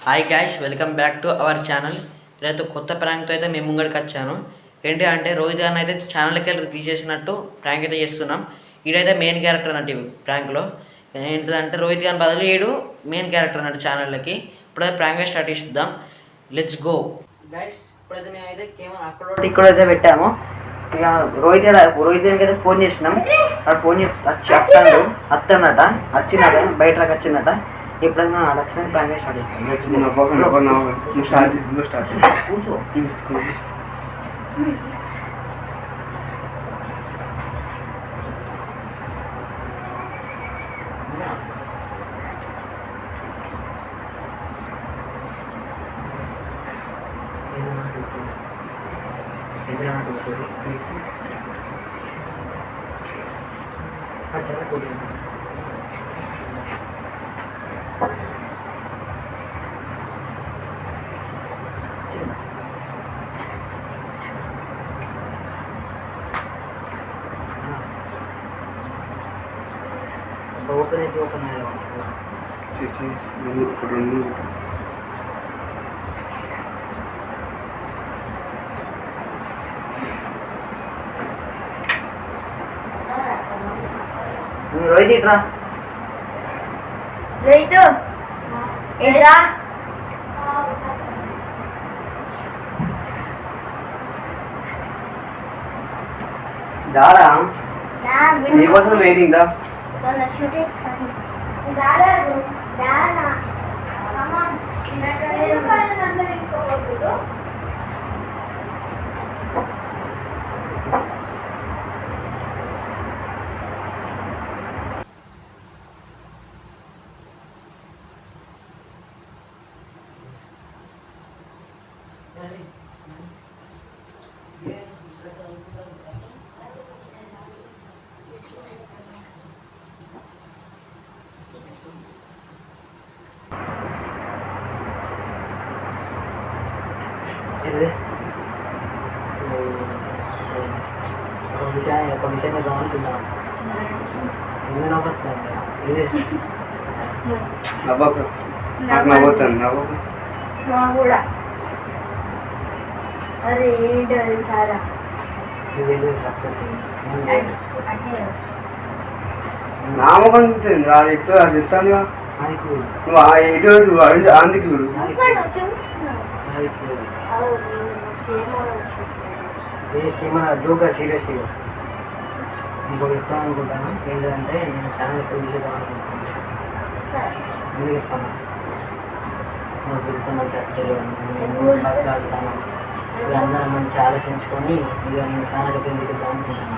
Hi guys, welcome back to our channel. ఈరోజు కొత్త ప్రాంక్తో అయితే మేము ముంగడికి వచ్చాను. ఏంటి అంటే రోహిత్ గారిని అయితే ఛానల్కి వెళ్ళి తీసేసినట్టు ప్రాంక్ అయితే చేస్తున్నాం. ఈడైతే మెయిన్ క్యారెక్టర్ అన్నట్టు ప్రాంక్లో. ఏంటిదంటే రోహిత్ గారిని బదులు ఈడు మెయిన్ క్యారెక్టర్ అన్నట్టు ఛానల్కి. ఇప్పుడైతే ప్రాంక్గా స్టార్ట్ చేద్దాం. Let's go guys. ఇప్పుడైతే మేమైతే కెమెరా ఇక్కడైతే పెట్టాము. ఇక రోహిత్ గారికి అయితే ఫోన్ చేసినాం. అక్కడ ఫోన్ చేసి అత్తన్నట వచ్చినట బయటకు వచ్చినట. ఎప్పుడైనా వచ్చిన ప్లాన్ స్టార్ట్ కూర్చో. ఓపెన్ అయితే ఓపెన్ అయ్యాలి. రోహిత్ ఇట్రా. రోహిత్ ఎదురా దారా నీకోసం వెయిటింగ్ దా. ఒక విషయం చేద్దాం అనుకుంటున్నాను. ఎందుకు నవ్వుతుంది? సీరియస్ కూడా. అరే ఏంటి అది సారా నామకంటుంది అది ఎక్కువ అది చెప్తాను. నువ్వు ఎటు అందుకు చూడు. కెమెరా జోగా సీరియస్ ఇంకోటి చెప్తాను అనుకుంటాను. ఏంటంటే నేను ఛానల్ ఎక్కడ చూసేద్దాం అనుకుంటున్నాను. ఎందుకు చెప్తాను? నువ్వు చెప్తున్నా చెప్తాను మాట్లాడుతాను. ఇక అందరం మంచి ఆలోచించుకొని ఇక నేను ఛానల్ ఎక్కడ చూసేద్దాం అనుకుంటాను.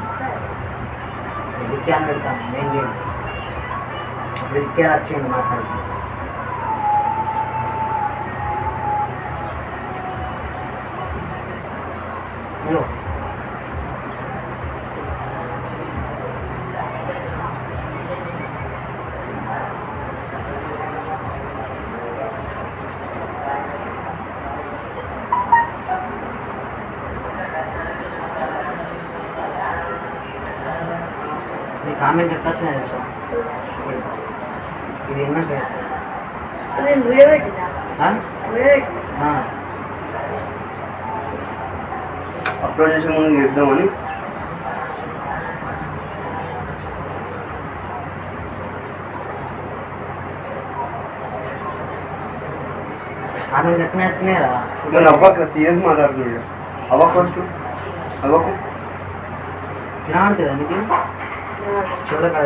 విక్యాన్ని పెడతాను మెయిన్ గేమ్. అప్పుడు విక్యాన్ వచ్చిండు మాట్లాడుతాను. హలో కామెంట్ ఎట్లా వచ్చినాయి తెలుసా? ఇది ఎన్నో వీడియో పెట్టినా అప్లోడ్ చేసే ముందు చేద్దామని. కామెంట్ ఎట్లా వచ్చినాయరా? అవ్వక సీరియస్ మాట్లాడుతున్నాడు. అవ్వక ఫస్ట్ అవ్వకు వినబడుతుందా నీకు? చెవుల కడ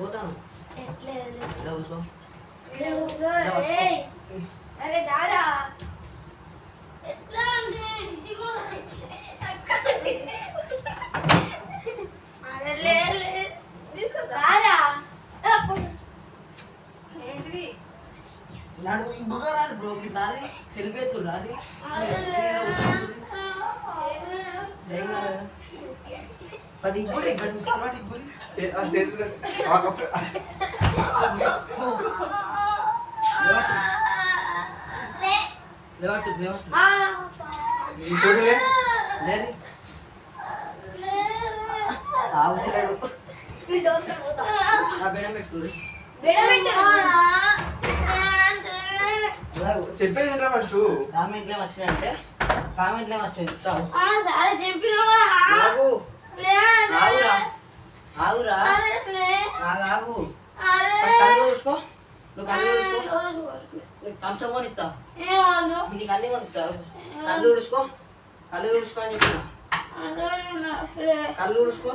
పోతాను. ఎట్లా కూర్చో. అది గురి ఆ చేతులు ఆ కప్ప- ఈ చూడలే ఆగుతున్నాడు ఆ బెడం పెట్టు చెప్పేది ఏంట్రా ఫస్ట్ కామెంట్లు ఏమి వచ్చినాయంటే కామెంట్లు ఏమి వచ్చినాయి చెప్తావు సరే చెప్పిన ఆగు ఆగురా ఆగురా ఆగు ఆగు ఫస్ట్ కళ్ళు చూసుకో నువ్వు కళ్ళు చూసుకో నీకు థమ్స్అప్ కొని ఇస్తా నీకు అన్ని కొనిస్తా కళ్ళు చూసుకో కళ్ళు చూసుకో అని చెప్పిన కళ్ళు చూసుకో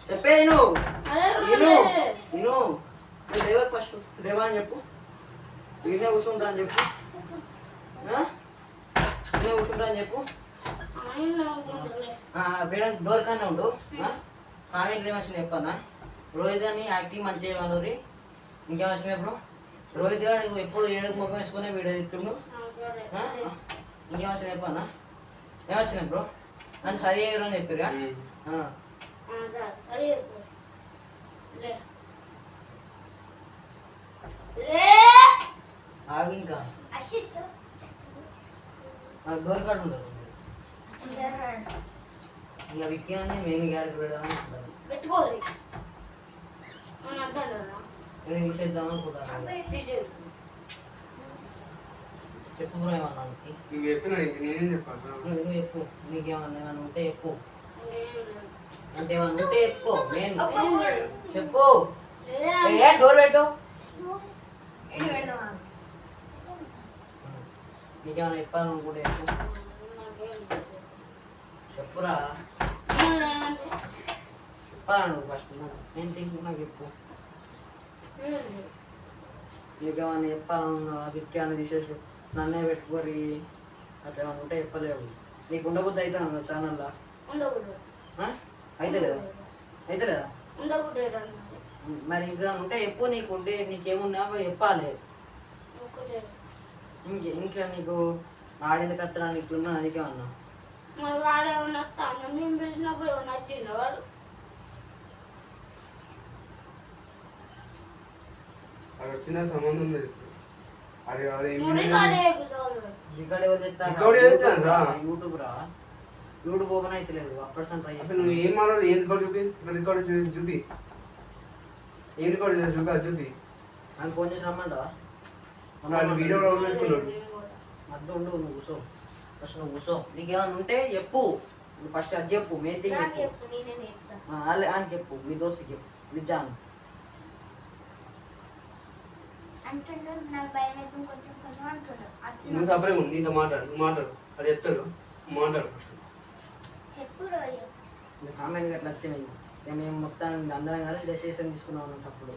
చెప్పేది నువ్వు నేను లేవకు ఫస్ట్ లేవా అని చెప్పు ఈయనే కూర్చుంటా అని చెప్పు ఈయనే కూర్చుంటా అని చెప్పు మేడం డోర్ కానీ ఉండు కామెంట్లు ఏమొచ్చినాయి చెప్పన్నా రోహిత్ అని యాక్టింగ్ మంచిగా చేయమన్నారు ఇంకేం వచ్చినాయి బ్రో రోహిత్ గారు ఎప్పుడు ఏడుగు ముఖం వేసుకునే వీడియో తిట్టుండు ఇంకేం వచ్చినాయి చెప్పన్నా ఏమొచ్చినాయి బ్రో నన్ను సరి చేయరు అని చెప్పారు ఆగు ఇంకా డోర్ కార్డు ఉండదు ఇక విక్కీ అని మెయిన్ క్యారెక్టర్ పెడదామని పెట్టుకోవాలి తీసేద్దాం అనుకుంటాను చెప్పు బ్రో ఏమన్నా నువ్వు చెప్పినా ఇంక నేనేం చెప్పాలి నువ్వు చెప్పు నీకేమన్నా ఏమన్నా ఉంటే చెప్పు అంటే ఏమన్నా ఉంటే చెప్పు నేను చెప్పు ఏ డోర్ పెట్టు నీకేమన్నా చెప్పాలనుకుంటే చెప్పు చెప్పురా చెప్పాలా నువ్వు ఫస్ట్ నేను తింటు నాకు చెప్పు నీకేమన్నా చెప్పాలన్నా విక్యాన్ని తీసేసి నన్నే పెట్టుకోరి అట్లా ఏమన్నా ఉంటే చెప్పలేవు నీకు ఉండబుద్ధి అవుతాను ఛానల్లో అయితే లేదా అయితే లేదా మరి ఇంకా ఉంటే చెప్పు నీకు ఉంటే నీకేమున్నావో చెప్పాలి ఇంకా నీకు ఆడింది కత్తడానికి ఇట్లున్నా అందుకేమన్నా మరి వాడేమన్నా మేము పిలిచినప్పుడు ఏమన్నా వచ్చిండ వాడు అది వచ్చిన సంబంధం లేదు అరే అదే యూట్యూబ్ రా యూట్యూబ్ ఓపెన్ అయితే లేదు అప్పర్సెంట్ ట్రై అసలు నువ్వు ఏం మాట్లాడు ఏం రికార్డు చూపి రికార్డు చూపి ఏం రికార్డు చేసి చూపి అది చూపి అని ఫోన్ చేసి రమ్మంటావా వాళ్ళు వీడియో డౌన్లోడ్ పెట్టుకున్నాడు మధ్య ఉండు నువ్వు కూర్చో ఫస్ట్ నువ్వు కూర్చో నీకు ఏమైనా ఉంటే చెప్పు నువ్వు ఫస్ట్ అది చెప్పు మెయిన్ థింగ్ చెప్పు అని చెప్పు మీ దోస్తుకి చెప్పు నిజాను నువ్వు సపరేట్ ఉండు నీతో మాట్లాడు నువ్వు మాట్లాడు అది ఎత్తాడు మాట్లాడు ఫస్ట్ కామెంట్ అట్లా వచ్చినాయి ఇక మేము మొత్తం అందరం కలిసి డెసిషన్ తీసుకున్నాం అన్నప్పుడు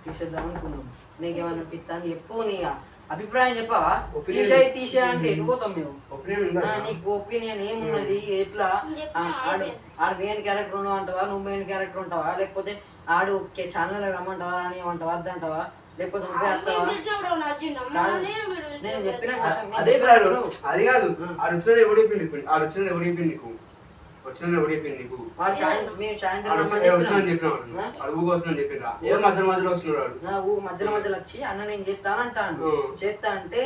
తీసేద్దాం అనుకున్నాం నీకేమైనా పిత్తా అని చెప్పు నీ అభిప్రాయం చెప్పవా తీసే అంటే వెళ్ళిపోతాం మేము నీకు ఒపీనియన్ ఏమున్నది ఎట్లా ఆడు మెయిన్ క్యారెక్టర్ ఉన్నావు అంటావా నువ్వు మెయిన్ క్యారెక్టర్ ఉంటావా లేకపోతే ఆడు ఛానల్ రమ్మంటావా అని ఏమంటావా వద్దంటావా లేకపోతే నువ్వే వస్తావా నేను చెప్పిన అదే అది కాదు ఆడు వచ్చినది ఎవడు చెప్పింది ఆడు వచ్చినది ఎవడు చెప్పింది నీకు వచ్చిన ఎవడు చెప్పింది నీకు వచ్చిన చెప్పిన అడుగు వస్తుందని చెప్పిండ్రా ఏ మధ్యలో మధ్యలో వస్తున్నాడు మధ్యలో మధ్యలో వచ్చి అన్న నేను చేస్తానంటాను చేస్తా అంటే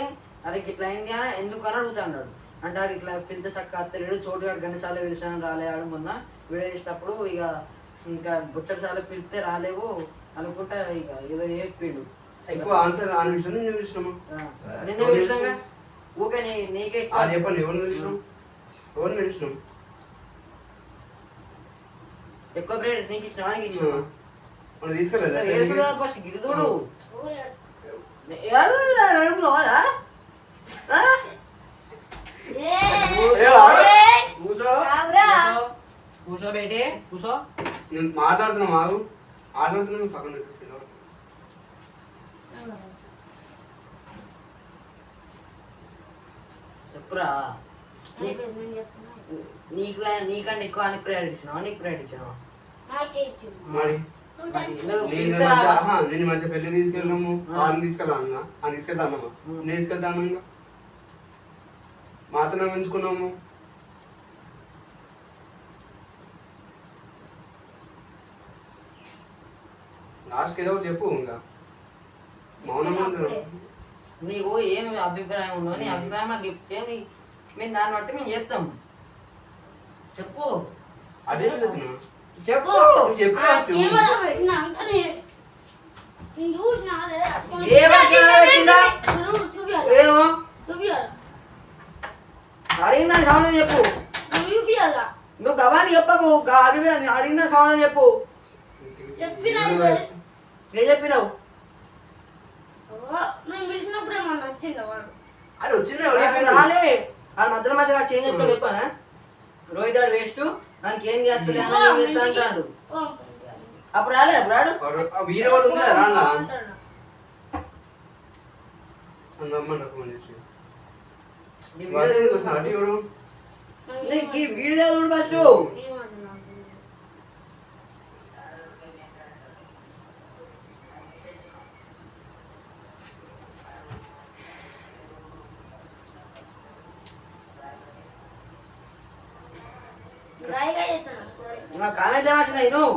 అరే ఇట్లా అయింది అని ఎందుకని అడుగుతాడు అంటే ఆడు ఇట్లా పిలితే చక్క అత్తలేడు చోటుగాడు గణసాల పిలిచాను రాలేడు మొన్న వీడియో చేసేటప్పుడు ఇక ఇంకా బుచ్చరసాల పిలిస్తే రాలేవు అనుకుంటా ఇక ఏదో చెప్పిండు ఎక్కువ ఆన్సర్ అని విషయం నేను పిలిచినామా నిన్నే పిలిచినాగా ఊకే నీకే అది చెప్పండి ఎవరిని పిలిచినాం ఎవరిని పిలిచినాం ఎక్కువ బ్రేడ్ నీకు ఇచ్చిన వానికి ఇచ్చిన మనం తీసుకెళ్ళలేదు ఫస్ట్ గిడుదుడు కూర్చో బేటే కూర్చో నేను మాట్లాడుతున్నా మాకు మాట్లాడుతున్నా పక్కన చెప్పురా నీకు నీకంటే ఎక్కువ ఆయనకి ప్రయారిటీ ఇచ్చినావా నీకు ప్రయారిటీ ఇచ్చినావా మరి నేను మంచిగా పెళ్లి తీసుకెళ్ళాము ఆయన తీసుకెళ్ళాను ఆయన తీసుకెళ్తానమ్మా నేను తీసుకెళ్తాను ఇంకా మాత్రమే పెంచుకున్నాము లాస్ట్ ఏదో ఒకటి చెప్పు ఇంకా మౌనంగా ఉండు. నీకు ఏం అభిప్రాయం ఉందో నీ అభిప్రాయం మాకు చెప్తే మేము దాన్ని బట్టి మేము చేస్తాం. చెప్పు అదే చెప్తున్నా. చెప్పు చెప్పు first. కెమెరా పెట్టినాక నేను చూసినా ఏమని కెమెరా పెట్టిందా? చూపియాలి ఏమో చూపియాలి అడిగిన సమాధానం చెప్పు. నువ్వు చూపియాలా నువ్వు గవాన్ని చెప్పకు. అభిప్రాయం అడిగిన సమాధానం చెప్పు. చెప్పినా ఏం చెప్పినావు? నేను పిలిచినప్పుడు ఏమన్నా నచ్చిందా వాడు అది వచ్చిన రాలే ఆ మధ్యలో మధ్యలో చేంజ్ చెప్పి చెప్పానా? రోహిత్ గారు వేస్ట్ దానికి ఏం చేస్తలే ఏం చేస్తా అంటాడు. అప్పుడు రాలే అప్పుడు రాడు. వీరవాడు ఉంది కదా రాళ్ళ అంటాడు. రమ్మని ఫోన్ చేసి ఈ వాడు వీడియో ఎందుకు వస్తున్నాడు? అటు చూడు. నీకు ఈ వీడియో చూడు ఫస్ట్. ఏమన్నా నాకు గాయగా చేస్తాను సరే నా కామెంట్ ఏమొచ్చినాయి నువ్వు?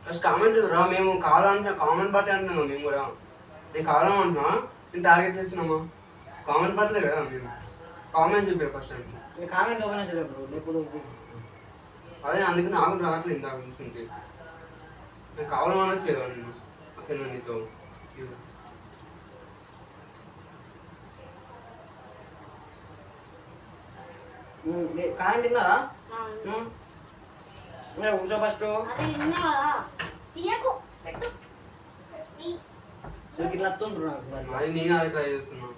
ఫస్ట్ కామెంట్ రా. మేము కావాలంటే కామెంట్ బట్టి అంటున్నాం మేము కూడా. నేను కావాలంటున్నా నేను టార్గెట్ చేస్తున్నామా? కామెంట్ బట్టలే కదా మేము. కామెంట్ చూపారు ఫస్ట్ అంటే నీ కామెంట్ ఓపెన్ అయితే ఇప్పుడు అదే అందుకే నాకు రావట్లేదు ఇందాక చూస్తుంటే. నేను కావాలనట్లేదు నేను అక్కడ నీతో కామెంట్ తిన్నారా? కూర్చో ఫస్ట్. అరే విన్నావా తీయకు పెట్టు నీకు ఇట్లా వస్తుండ్రు నాకు మరి. అది నేను అదే ట్రై చేస్తున్నాను.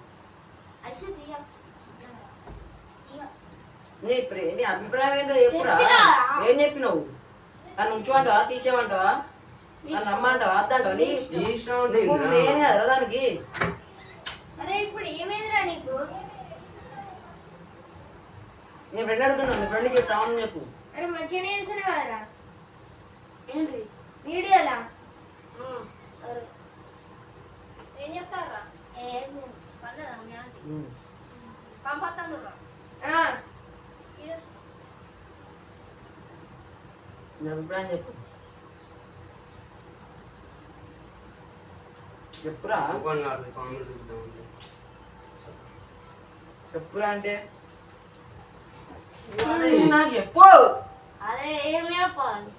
అయ్యో తీయ నీ అభిప్రాయం ఏంటో చెప్పురా. చెప్పినా. ఏం చెప్పినావు? నన్ను ఉంచమంటావా తీసేయమంటావా నన్ను రమ్మంటావా వద్దంటావా? నీ నీ ఇష్టం అంటే నువ్వు ఏందిరా? నేనే కదా దానికి. అరే ఇప్పుడు ఏమైందిరా నీకు? నీ ఫ్రెండ్ అడుగుతున్నావు నీ ఫ్రెండ్కి చావని చెప్పు. అరే మంచిగానే చేస్తున్నావు కదరా ఏంటి వీడియోలా. సరే ఏం చెప్తారా? ఏం పర్లేదా మీ ఆంటీ పంపొస్తాను రా. నీ అభిప్రాయం చెప్పు. చెప్పురా. ఓపెన్ కాదు కామెంట్ చూద్దామంటే చెప్పురా అంటే నాకు చెప్పు. అరే ఏం చెప్పాలి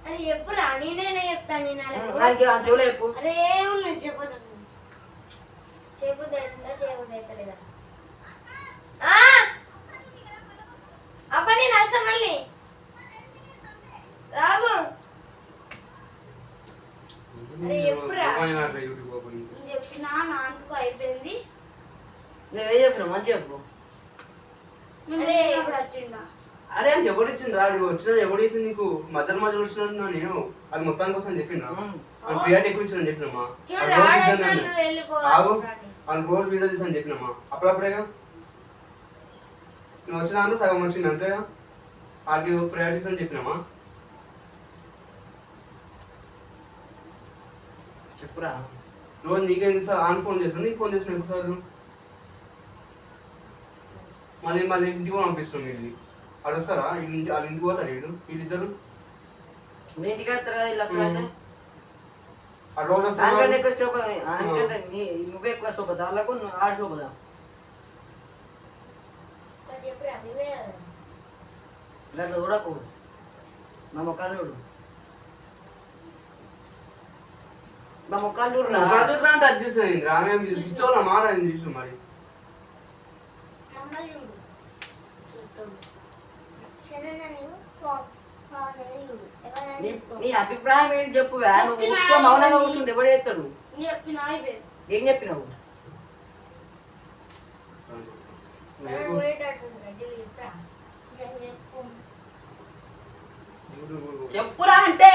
అరే చెప్పురా నేనేనే చెప్తాను నేను దానికి ఆ చెవులో చెప్పు. అరే ఏముంది చెప్పదు చేయబుద్ది అవుతుందా చేయబుద్ది అవుతలేదా? అప్ప నేను వస్తా మళ్ళీ రాగు. అరే ఎప్పుడురా? ఓపెన్ కాదు యూట్యూబ్ ఓపెన్. నేను చెప్పినా నాన్నకు అయిపోయింది నువ్వేం చెప్పినావు మంచి చెప్పు. అరే ఇప్పుడు వచ్చిండా అరే అని ఎవరు ఇచ్చిండ్రు? అది వచ్చిన ఎవడు చెప్పింది నీకు? మధ్యలో మధ్యలో వచ్చిన నేను అది మొత్తానికి కోసం చెప్పిండ్రా? అది ప్రియారిటీ ఎక్కువ ఇచ్చిన చెప్పినమ్మా. ఆగు వాళ్ళు రోజు వీడియో తీసాను చెప్పినమ్మా. అప్పుడప్పుడేగా నువ్వు వచ్చిన దాంట్లో సగం వచ్చింది అంతేగా. వాళ్ళకి ప్రయారిటీస్ అని చెప్పినామా. చెప్పురా. రోజు నీకేం ఆన్ ఫోన్ చేస్తాను నీకు ఫోన్ చేసిన ఎక్కువసార్లు. మళ్ళీ మళ్ళీ ఇంటికి కూడా పంపిస్తున్నాం. వీళ్ళు వాళ్ళు వస్తారా? వాళ్ళ ఇంటికి పోతారు వీళ్ళిద్దరు. మీ ఇంటికి వస్తారు కదా ఇలా అయితే. ఆ రోజు దానికంటే వస్తారు. ఎక్కువ చూపదా? దానికంటే నువ్వే ఎక్కువ చూపదా వాళ్ళకు ఆడు చూపదా? చెప్పురా నువ్వే కదా. ఇట్లా చూడకు. నా ముఖాలు చూడు. నా ముఖాలు చూడరా. అంటే అది చూసాను రామే చూసుకోవాలా మాట అని చూసాను మరి. మమ్మల్ని చూడు చూస్తాను శరణ్య నీవు చూడు ఎవరైనా చూసుకో. నీ అభిప్రాయం ఏంటి చెప్పు. నువ్వు ఎక్కువ మౌనంగా కూర్చుంటే ఎవడు చేస్తాడు? నేను చెప్పినా అయిపోయింది ఏం చెప్పినావు? ఎవరు పోయేటట్టుంది గజ్జలు చెప్తా. నేను చెప్పు చెప్పురా అంటే.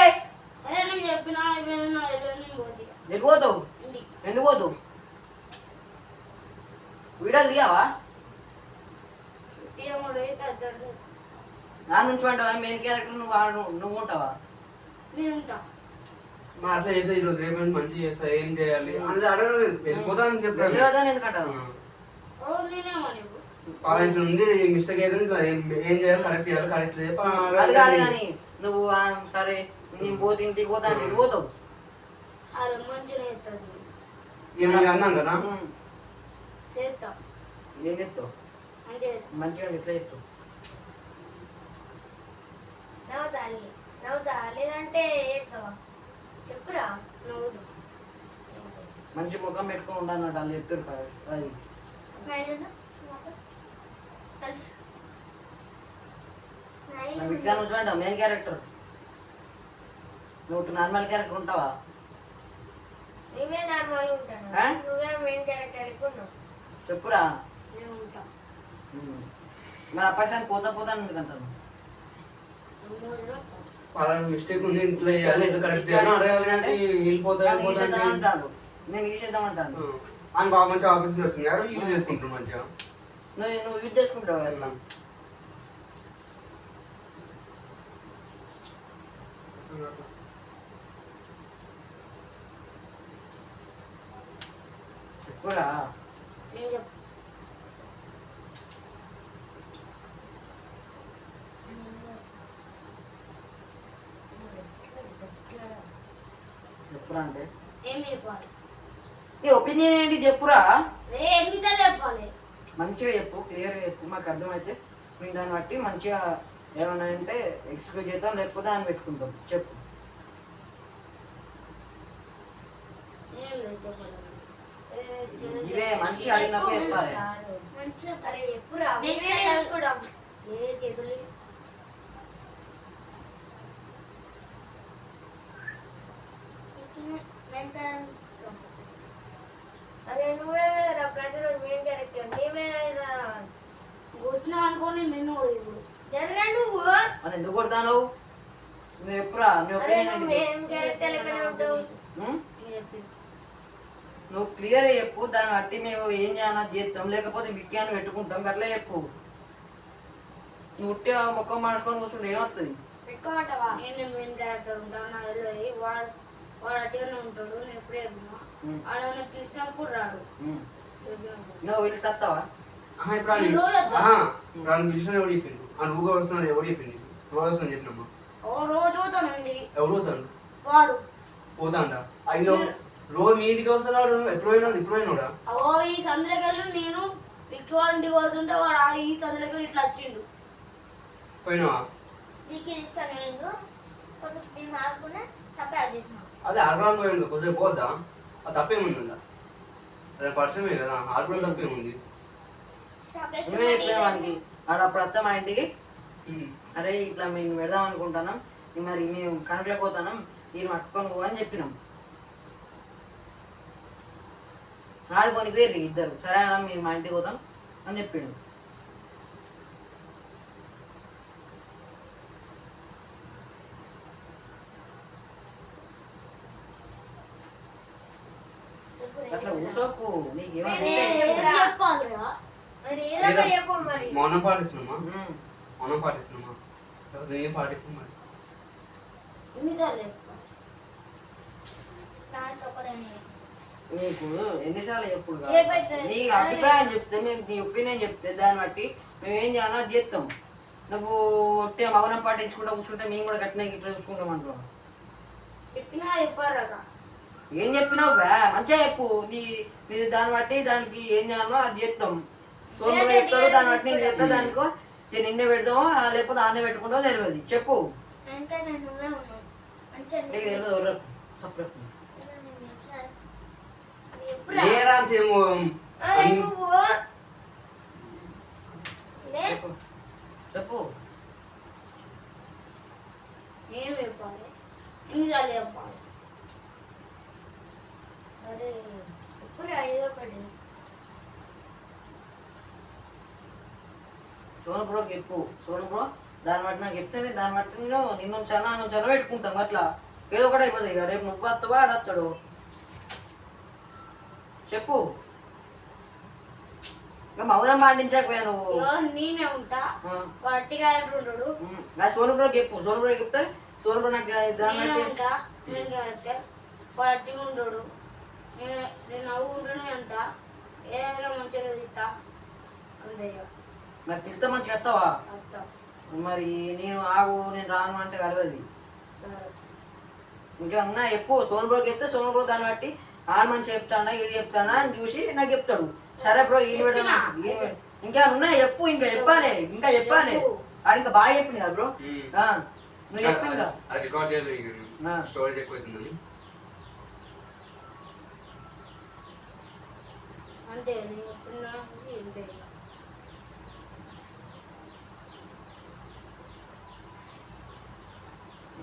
అరే నేను చెప్పినా అయిపోయింది నా నేను పోతే ఎటు పోతావు? ఇంటికి ఎందుకు పోతావు? వీడియోలు తీయవా? తీయముడు అయితే అద్దరు నా నుంచి అంటావా? మెయిన్ క్యారెక్టర్ నువ్వు ఉంటావా? నేను ఉంటా మా అట్లా చెప్తే ఈరోజు రేపు మంచిగా చేస్తా ఏం చేయాలి అని అడగలేదు. వెళ్ళిపోతానని చెప్పాను. వెళ్ళిపోతాను ఎందుకంటావు? ఓ నేనేమో నీకు పాయింట్ ఉంది మిస్టేక్ అయితే ఏం చేయాలి కరెక్ట్ చేయాలి కరెక్ట్ అడగాలి కానీ నువ్వు సరే నేను పోతే ఇంటికి పోతా అంటే ఇటు పోతావు. అరే మంచిగా చేస్తుంది ఏమైనా అన్నాం కదా చేస్తా ఏం చెప్తావు అంటే మంచిగా ఎట్లా చెప్తావు నవ్వుతా లేదంటే ఏడ్సవా చెప్పురా నవ్వుదు మంచి ముఖం పెట్టుకొని ఉండన్నట్టు వాళ్ళు చెప్పారు కదా అది విక్కా నువ్వు చూడండి మెయిన్ క్యారెక్టర్ నువ్వు నార్మల్ క్యారెక్టర్ ఉంటావా నువ్వే నార్మల్ ఉంటాను ఆ? నువ్వే మెయిన్ క్యారెక్టర్ అనుకున్నావు చెప్పురా నేను ఉంటా మరి అప్పటిసారి పోతా పోతాను ఎందుకంటాను వాళ్ళ మిస్టేక్ ఉంది ఇంట్లో చేయాలి ఇట్లా కరెక్ట్ చేయాలి అడగాలి అంటే వెళ్ళిపోతాయి అంటాడు నేను ఇది చేద్దామంటాను అని బాగా మంచిగా ఆఫీస్ నుంచి వచ్చింది ఎవరు యూజ్ చేసుకుంటారు మంచిగా నువ్వు యూజ్ చేసుకుంటావు ఎట్లా చెప్పురా నేను చెప్ చెప్పురా అంటే ఏం చెప్పాలి ఈ ఒపీనియన్ ఏంటి చెప్పురా ఎన్నిసార్లు చెప్పాలి మంచిగా చెప్పు క్లియర్గా చెప్పు మాకు అర్థమైతే మేము దాన్ని బట్టి మంచిగా ఏమైనా అంటే ఎక్స్క్యూజ్ చేద్దాం లేకపోతే ఆయన పెట్టుకుంటాం చెప్పు ఏం లేదు చెప్పాలి ఇదే మంచి అడిగినప్పుడు చెప్పాలి మంచిగా అరే చెప్పురా మేమే మేమే అనుకోవడం ఏ చేతులు అరే నువ్వే రా ప్రతిరోజు మెయిన్ క్యారెక్టర్ మేమే కొట్టినా అనుకోని నిన్ను కూడా ఇప్పుడు జరగా నువ్వు అని ఎందుకు కొడతాను నువ్వు చెప్పురా నీ అరే ఒపీనియన్ నువ్వు ఏంటి మెయిన్ క్యారెక్టర్ లెక్కనే ఉంటావు ఉం? నేను చెప్పింది నువ్వు క్లియర్గా చెప్పు దాన్ని బట్టి మేము ఏం చేయాలో చేస్తాం లేకపోతే విక్యాన్ని పెట్టుకుంటాం అట్లా చెప్పు నువ్వు ఉట్టి మొక్క మార్చుకొని కూర్చుంటే ఏమవుతుంది పెట్టుకోమంటావా నేను మెయిన్ క్యారెక్టర్ ఉంటాను నాకు తెలియదు వాడు వాడు అట్టిగానే ఉంటాడు నేను ఎప్పుడే చెప్పినా ఆడ పిలిచినప్పుడు రాడు చెప్పినప్పుడు నువ్వు వెళ్ళి తస్తావా ఇప్పుడు ఆయన రోజు వద్దా? ఇప్పుడు ఆయన పిలిచిన ఎవడు చెప్పిండు ఆ నువ్వుగా వస్తున్నాడు ఎవడు చెప్పిండు రోజు వస్తున్నాను చెప్పినమ్మా ఓ రోజు పోతానండి ఎవడు పోతాడు వాడు పోతాండ అయ్యో రోజు మీ ఇంటికి వస్తున్నాడు ఎప్పుడు పోయినాడు ఇప్పుడు పోయినాడా ఓ ఈ సందులకెళ్ళి నేను విక్కి వాడింటికి పోతుంటే వాడు ఈ సందులకెళ్ళి ఇట్లా వచ్చిండు పోయినావా నీకు తీసుకొని వెళ్ళు కొంచెం మేము ఆడుకున్నా తప్పే అది చేసినాం అదే ఆడడానికి పోయిండు కొంచెం పోద్దా అది తప్పేముంది అలా అదే పరిచయమే కదా ఆడుకోవడం తప్పేముంది షాప్ మేమే చెప్పినా వానికి ఆడ అప్పుడు వస్తాం మా ఇంటికి ఉమ్. అరే ఇట్లా మేము పెడదాం అనుకుంటున్నాం మరి మేము కనుకలకు పోతున్నాం మీరు పట్టుకొని పో అని చెప్పినాం ఆడుకొని వేరు ఇద్దరు సరే అన్న మేము మా ఇంటికి పోతాం అని చెప్పిండు అట్లా కూసోకు నీకేమంటే ఏం చెప్పాలిరా మరి ఏదో ఒకటి చెప్పు మరి మౌనం పాటిస్తున్నామా మౌనం పాటిస్తున్నామా లేకపోతే ఏం పాటిస్తున్నాం మరి ఎన్నిసార్లు చెప్పాలి దాంట్లో ఒకటేనే చెప్పు. నీకు ఎన్నిసార్లు ఎప్పుడు కాదు. చెప్పేస్తే. నీ అభిప్రాయం చెప్తే మేము నీ ఒపీనియన్ చెప్తే దాన్ని బట్టి మేము ఏం చేయాలో అది చేస్తాం నువ్వు ఒట్టే మౌనం పాటించుకుంటా కూర్చుంటే మేము కూడా గట్టిన ఇట్లా చూసుకుంటాం అంటున్నాం చెప్పినా చెప్పారు కదా ఏం చెప్పినావు బా మంచిగా చెప్పు నీ దాన్ని బట్టి దానికి ఏం చేయాలో అది చేస్తాం సోమవారం చెప్తాడు దాన్ని బట్టి నేను చేస్తా దానికో నేను నిన్నే పెడతామో లేకపోతే ఆన్నే పెట్టుకుంటావో తెలియదు చెప్పు అంటే నేను నువ్వే ఉన్నావు అంటే నీకు తెలియదు ఎవరు తప్పుడు ఎప్పుడా ఏ రాచేమో అరే నువ్వు లే చెప్పు చెప్పు ఏం చెప్పాలి ఎన్నిసార్లు చెప్పాలి అరే ఎప్పుడా ఏదో ఒకటి సోను బ్రోకి చెప్పు సోను బ్రో దాన్ని బట్టి నాకు చెప్తే నేను దాన్ని బట్టి నేను నిన్ను చాలా పెట్టుకుంటాం అట్లా ఏదో ఒకటి అయిపోతుంది ఇక రేపు నువ్వు వస్తావా ఆడస్తాడు చెప్పు ఇంకా మౌనం పాటించకపోయా నువ్వు ఇగో నేనే ఉంటా వట్టి క్యారెక్టర్ ఉంటాడు నా సోను బ్రోకి చెప్పు సోను బ్రోకి చెప్తారు సోను బ్రో నాకు దాన్ని నేనే బట్టి ఉంటా నేను క్యారెక్టర్ వట్టి ఉంటాడు నేను నవ్వుకుంటూనే ఉంటా ఏదైనా మంచిగా తీస్తా అంతే ఇక మరి పిలిస్తే మంచిగా వస్తావా వస్తా మరి నేను ఆగు నేను రాను అంటే కలవది సరే ఇంకా ఉన్నా చెప్పు సోను బ్రోకి చెప్తే సోను బ్రో దాన్ని బట్టి ఆడు మంచి చెప్తాడా ఈడు చెప్తాడా అని చూసి నాకు చెప్తాడు. సరే బ్రో ఈ ఇంకా ఉన్నా చెప్పు, ఇంకా చెప్పాలి, ఇంకా చెప్పాలి. ఆడు ఇంకా బాగా చెప్పింది కదా బ్రో. నువ్వు చెప్పు ఇంకా. అది రికార్డ్ చేయలేదు, స్టోరేజ్ ఎక్కువ అవుతుందని. అంతే నేను ఎప్పుడున్నా అంతే.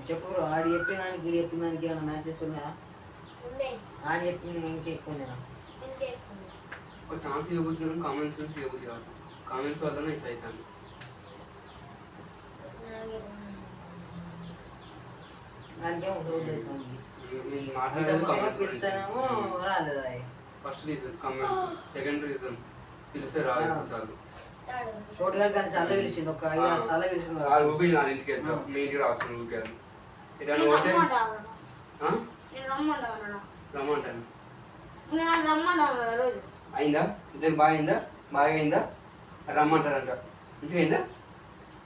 చెప్పు బ్రో, ఆడు చెప్పిన దానికి ఈడు చెప్పిన దానికి ఏమైనా మ్యాచెస్ ఉన్నాయా? ఉన్నాయి. ఆడు చెప్పిన ఇంకా ఎక్కువ ఉన్నాయా? ఇంకే ఎక్కువ. ఒక ఛాన్స్ ఇవ్వబోతున్నాం, కామెంట్స్ నుంచి ఇవ్వబోతుంది కాదు, కామెంట్స్ వల్లనే ఇట్లా అవుతాను. దానికే ఉంటుంది అవుతుంది. నేను మాట్లాడేది కామెంట్స్ పెడతానేమో రాలేదు. First reason comments, second reason పిలిస్తే రాదు సార్లు. చోటు గారు కానీ చాలా పిలిచిండు, ఒక 5-6 సార్లు పిలిచిండు. ఆ ఊపి నా ఇంటికి వెళ్తాం, మీ ఇంటికి రాస్తాను ఊరికే. ఇట్లా పోతే నేను రమ్మంటాను. రమ్మంటాను. నేను రమ్మంటాను రోజు. అయిందా? ఇద్దరు బాగా అయిందా? బాగా అయిందా? రమ్మంటారంట. మంచిగా అయిందా?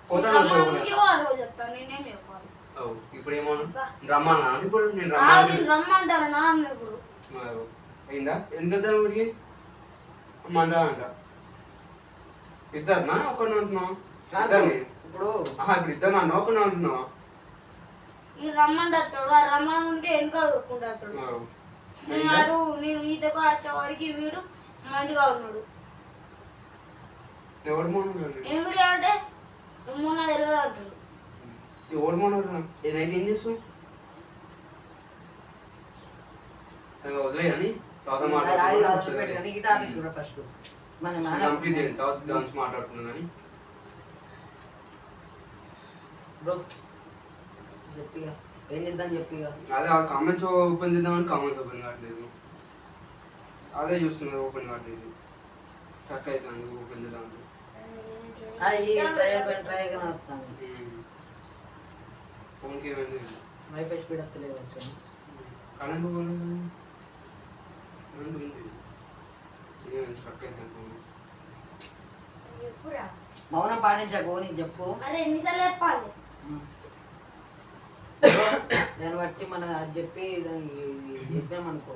పోతాను. రోజు వస్తాను, నేనేం చెప్పాలి. ఇప్పుడు ఏమన్నా రమ్మన్నా? ఇప్పుడు నేను రమ్మంటాను నా ఇప్పుడు. అయిందా? ఎందుకు వెళ్తాను ఊరికి? రమ్మంటారంట. ఇద్దరునా ఒకరిని అంటున్నావు? ఇద్దరిని ఇప్పుడు ఇప్పుడు ఇద్దరు నన్ను ఒకరిని అంటున్నావా? మీరు రమ్మంటాడు, రమ్మని ఉంటే వెనక ఊరుకుంటాడు. నేను ఈతకు వచ్చే వరకు వీడు మండిగా ఉన్నాడు. ఎవడు మోనాడు? ఏం వీడియో అంటే మొన్న తెలియదు అంటాడు. ఎవడు మోనాడు? ఏదైతే ఏం చేస్తావు? వదిలే అని తర్వాత మాట్లాడుతున్నాను. ఫస్ట్ కంప్లీట్ చేయండి, తర్వాత దాని మాట్లాడుతున్నాను అని. బ్రో చెప్పిగా ఏం చేద్దాం చెప్పిగా. అదే ఆ కామెంట్స్ ఓపెన్ చేద్దామని కామెంట్స్ ఓపెన్ కావట్లేదు. అదే చూస్తున్నారు ఓపెన్ కావట్లేదు. స్టక్ అవుతుంది ఓపెన్ చేద్దామంటే. ప్రయోగం వస్తాను. ఫోన్కి ఏమైంది? వైఫై స్పీడ్ వస్తలేదు వచ్చాను. కరెంట్ పోయింది, స్టక్ అవుతుంది ఫోన్. ఎప్పుడా? మౌనం పాటించకు, నీకు చెప్పు. అరే ఎన్నిసార్లు చెప్పాలి? దాన్ని బట్టి మనం అది చెప్పి చెప్పామనుకో,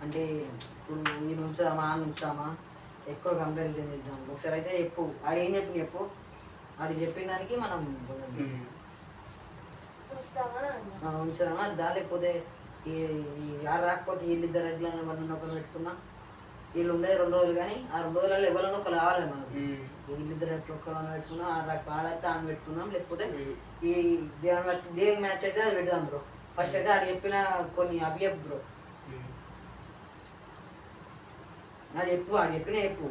అంటే ఇప్పుడు ఈ నుంచామా ఆ నుంచామా ఎక్కువ కంపారిజన్ చేద్దాం. ఒకసారి అయితే చెప్పు, ఆడు ఏం చెప్పి చెప్పు, ఆడు చెప్పిన దానికి మనం ఉంచుదామా దా, లేకపోతే ఈ ఆడ రాకపోతే వీళ్ళిద్దరు ఎట్లా ఎవరినైనా ఒకరు పెట్టుకుందాం. వీళ్ళు ఉండేది 2 రోజులు కానీ ఆ 2 రోజులలో ఎవరైనా ఒకరు కావాలి మనం. వీళ్ళిద్దరు ఎట్లా ఒక్కరు పెట్టుకుందాం, ఆడైతే ఆడ పెట్టుకుందాం, లేకపోతే ఈ దేని మ్యాచ్ అయితే అది పెడదాం బ్రో. ఫస్ట్ అయితే ఆడు చెప్పిన కొన్ని అభియప్ బ్రో, ఆడు చెప్పిన చెప్పు.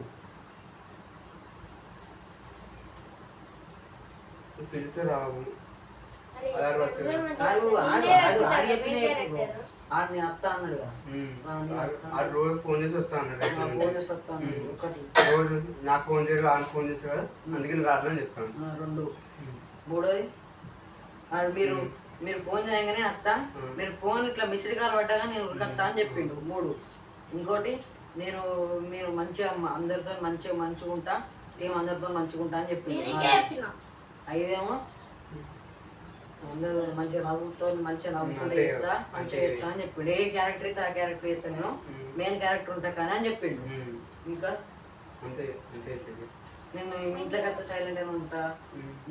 పిలిస్తే రావు. ఆడు చెప్పిన చెప్పు బ్రో. ఆడు నేను వస్తా అన్నాడుగా, రోజు ఫోన్ చేసి వస్తా అన్నాడు. ఫోన్ చేసి వస్తా అన్నాడు. ఒకటి రోజు నాకు ఫోన్ చేయరు, ఆయన ఫోన్ చేస్తారు కదా, అందుకని రాదని చెప్తాను. 2 3 ఆడు మీరు ఫోన్ చేయగానే వస్తా, మీరు ఫోన్ ఇట్లా మిస్డ్ కాల్ పడ్డాగా నేను ఉరికొస్తా అని చెప్పిండు. 3 ఇంకోటి మీరు మంచిగా అందరితో మంచిగా ఉంటా, టీం అందరితో మంచిగా ఉంటా అని చెప్పిండు. 5 అందరూ మంచిగా నవ్వుతుంటే చేస్తా, మంచిగా చేస్తా అని చెప్పిండు. ఏ క్యారెక్టర్ అయితే ఆ క్యారెక్టర్ చేస్తా, నేను మెయిన్ క్యారెక్టర్ ఉంటా కానీ అని చెప్పిండు. ఇంకా నేను మీ ఇంట్లోకి వస్తే సైలెంట్ అయినా ఉంటా,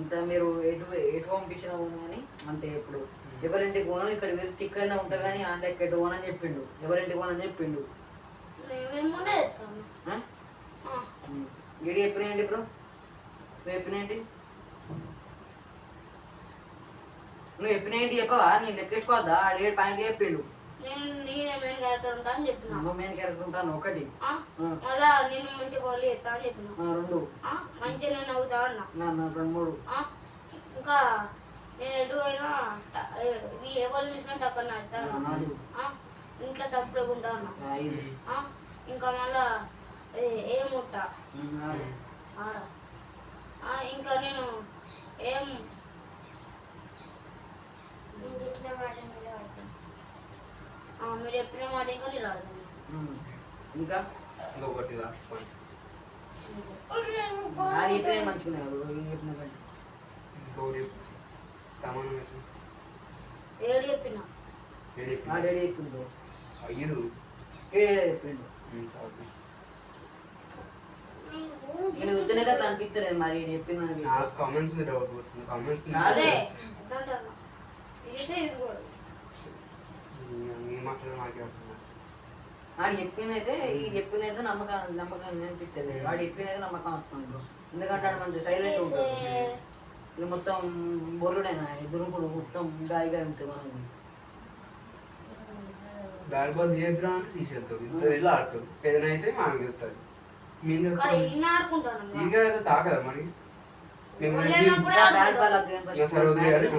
ఇంకా మీరు ఎటు పంపించినా కానీ అంటే ఇప్పుడు ఎవరింటికి పోను, ఇక్కడ వెళ్ళి టిక్ అయినా ఉంటా కానీ అంటే ఎటు పోనని చెప్పిండు, ఎవరింటికి పోనని చెప్పిండు. గిడి చెప్పినాయండి బ్రో, నువ్వు చెప్పినాయండి, నువ్వు చెప్పినాయంటి చెప్పవా? నేను లెక్కేసుకోవద్దా? 7 పాయింట్లు చెప్పిండు. నువ్వు మెయిన్ క్యారెక్టర్ ఉంటాను ఒకటి, 2 మంచిగా నవ్వుతా అన్నా, 2 3 ఇంకా నేను ఎటు అయినా ఎవరు చూసినా టక్కన ఇంట్లో సపరేట్ ఉంటా అన్నా. ఇంకా మళ్ళా ఏముంటా ఇంకా నేను ఏం మీరు చెప్పిన మాట ఇంకా నేను ఆడతాను. ఇంకా ఇంకొకటి లాస్ట్ పాయింట్ ఏడు చెప్పిన మా డాడీ చెప్పిండు అయ్యుడు ఏడా చెప్పిండు నేను వద్దనేది అట్లా అనిపిస్తలేదు మరి ఈడు చెప్పిందని నాకు కామెంట్స్ మీద డౌట్ పడుతుంది కామెంట్స్ అదే ఎంత అంటారు ఇదైతే ఇదిగోరు నీ మాటలు నాకే వస్తుంది వాడు చెప్పిందైతే ఈ చెప్పిందైతే నమ్మకం అనిపిస్తుంది వాడు చెప్పిందైతే నమ్మకం వస్తుంది ఎందుకంటే వాడు మంచి సైలెంట్ ఉంటాడు ఇది మొత్తం బొర్రుడైనా దురుకుడు మొత్తం గాయగా ఉంటుంది మనం బ్యాట్ బాల్ తీయద్దురా అంటే తీసేస్తారు ఇద్దరు వెళ్ళి ఆడతారు పెదనైతే మాకు చెప్తారు మేము ఇక్కడ ఈయన ఆడుకుంటాను ఇక తాకదా మరి మేము లేనప్పుడు బ్యాట్ బాల్ సరే వదిలేయాలి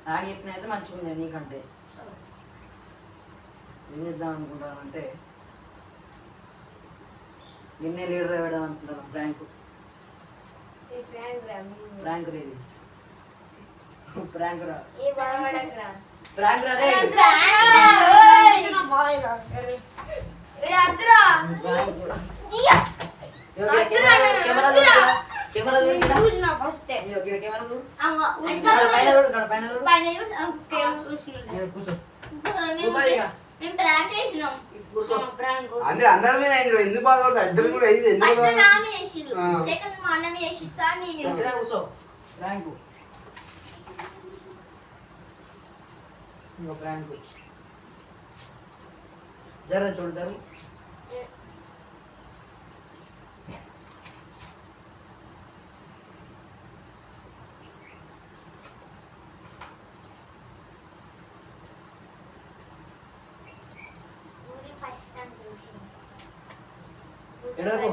ఆడి చెప్పినైతే మంచిగా ఉంది నీకంటే ఏం చేద్దాం అనుకుంటానంటే నిన్నే లీడర్ పెడదాం అనుకుంటాను ప్రాంక్ రేది ప్రాంక్ రా ప్రాంక్ రా రే కెమెరా చూడు చూసిన ఫస్ట్ కెమెరా చూడు అమ్మో పైన చూడు పైన చూడు పైన చూడు చూసిన కూర్చో మేము ప్రాంక్ చేసినాం కూర్చో ప్రాంక్ అందరి మీద అయింది ఎందుకు బాధపడతారు ఇద్దరు కూడా అయింది ఎందుకు ఫస్ట్ బాధపడతారు? నా మీద వేసిర్రు ఆ. సెకండ్ మా అన్న మీద వేసి థర్డ్ నీ మీద ఇక్కడే కూర్చో ప్రాంక్ ఇంకో ప్రాంక్ జర చూడు జరు ఊరి ఫస్ట్ టైం చూసినాం ఎడకు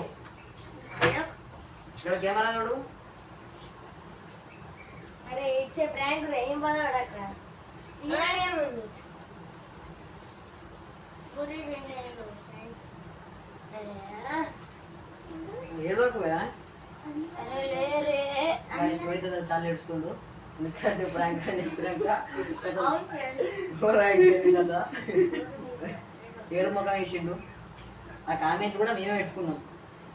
ఇక్కడ కెమెరా చూడు అరే ఇట్స్ ఏ ప్రాంక్ రే ఏం బాధపడ అక్కడ నాకేముంది ఊరి వెళ్ళారు ఫ్రెండ్స్ ఏడవకువా అరే లే రే పోయితే చాలా ఏడుస్తుండు ఎందుకంటే ప్రాంక్ అని చెప్పినాక అవును ఫ్రెండ్స్ అయిపోయింది కదా ఏడు ముఖం వేసిండు ఆ కామెంట్ కూడా మేమే పెట్టుకున్నాం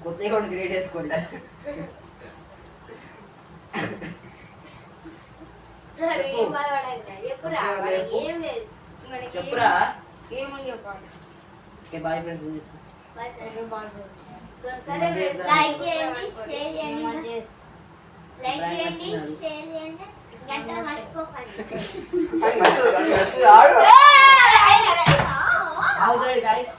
కొత్తగా కొన్ని క్రియేట్ చేసుకోండి ఏం బాధపడక ఎప్పురా చెప్పు. ఏం లేదు మనకి చెప్పురా ఏమని చెప్పాలి ఓకే బాయ్ ఫ్రెండ్స్ అని చెప్పు సరే లైక్ చేయండి షేర్ చేయండి లైక్ Prank చేయండి నచ్చినది. షేర్ చేయండి గంట మర్చిపోకండి అది నచ్చదు, అది నచ్చదు, ఆగు. అవుతాడు గాయస్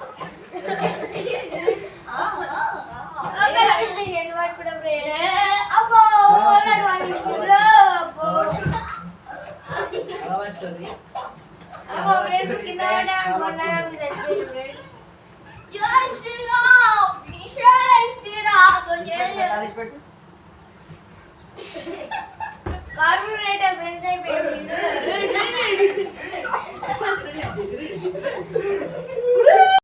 అలవాటు జై శ్రీరామ్ జై శ్రీరామ్ కలిసి పెట్టు